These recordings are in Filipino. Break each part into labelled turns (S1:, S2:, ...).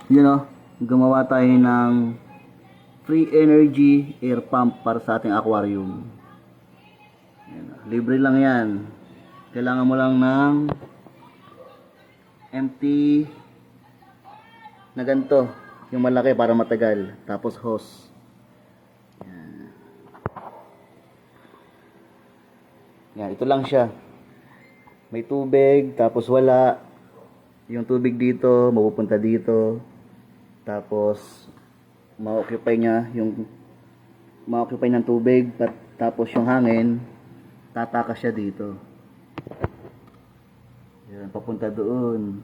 S1: Yun o, gumawa tayo ng free energy air pump para sa ating aquarium. Yan, libre lang yan. Kailangan mo lang ng empty na ganito, yung malaki para matagal, tapos hose. Yan, ito lang siya. May tubig, tapos wala. Yung tubig dito, mapupunta dito. Tapos ma-occupy niya yung ma-occupy ng tubig, tapos yung hangin tatakas siya dito. Yan, papunta doon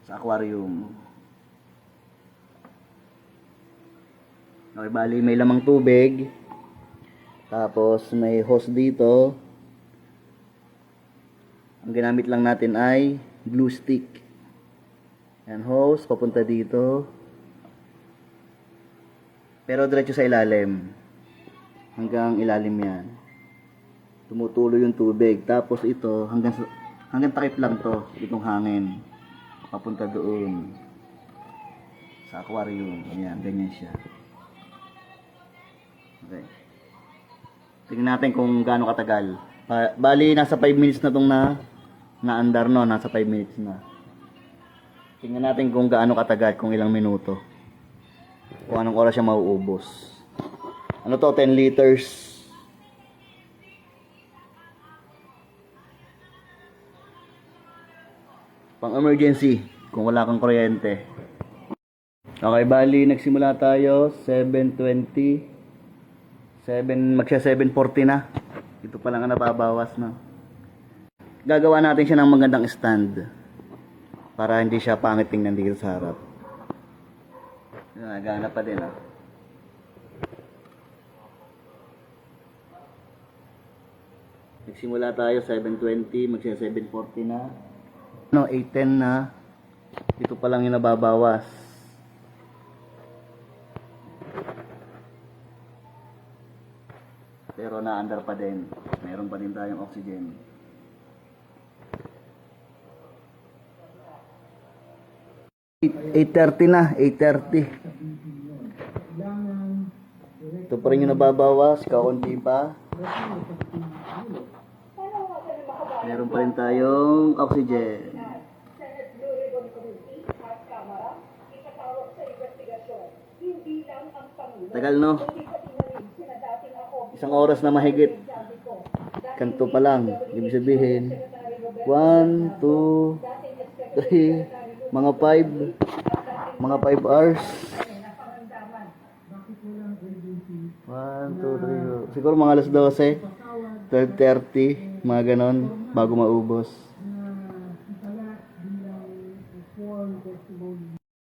S1: sa aquarium. Okay, bali may lamang tubig. Tapos may hose dito. Ang ginamit lang natin ay glue stick. Yan, hose papunta dito. Pero diretso sa ilalim. Hanggang ilalim yan. Tumutulo yung tubig. Tapos ito, hanggang takip lang to. Itong hangin. Papunta doon. Sa aquarium. Ayan, ganyan siya. Okay. Tingnan natin kung gaano katagal. Bali, nasa 5 minutes na itong na-andar, no? Nasa 5 minutes na. Tingnan natin kung gaano katagal, kung ilang minuto. Kung anong oras siya mauubos. Ano to? 10 liters. Pang emergency, kung wala kang kuryente. Okay, bali, nagsimula tayo, 7:20. Magsya 7:40 na. Ito pa lang ang nababawas na. Gagawa natin siya ng magandang stand para hindi siya pangit tingnan dito sa harap. Nagana pa din, ah. Nagsimula tayo 7:20, magsya 7:40 na. 8:10 na. Ito pa lang yung nababawas. Pero na-under pa din. Meron pa din tayong oxygen. Eight 8:30 na. 8:30. Ito pa rin yung nababawas. Kaunti pa. Meron pa rin tayong oxygen. Tagal, no? Isang oras na mahigit. Kanto pa lang. Ibig sabihin, 1, 2, 3, mga 5 hours. 1, 2, 3, siguro mga alas 12, 12:30, mga ganon, bago maubos.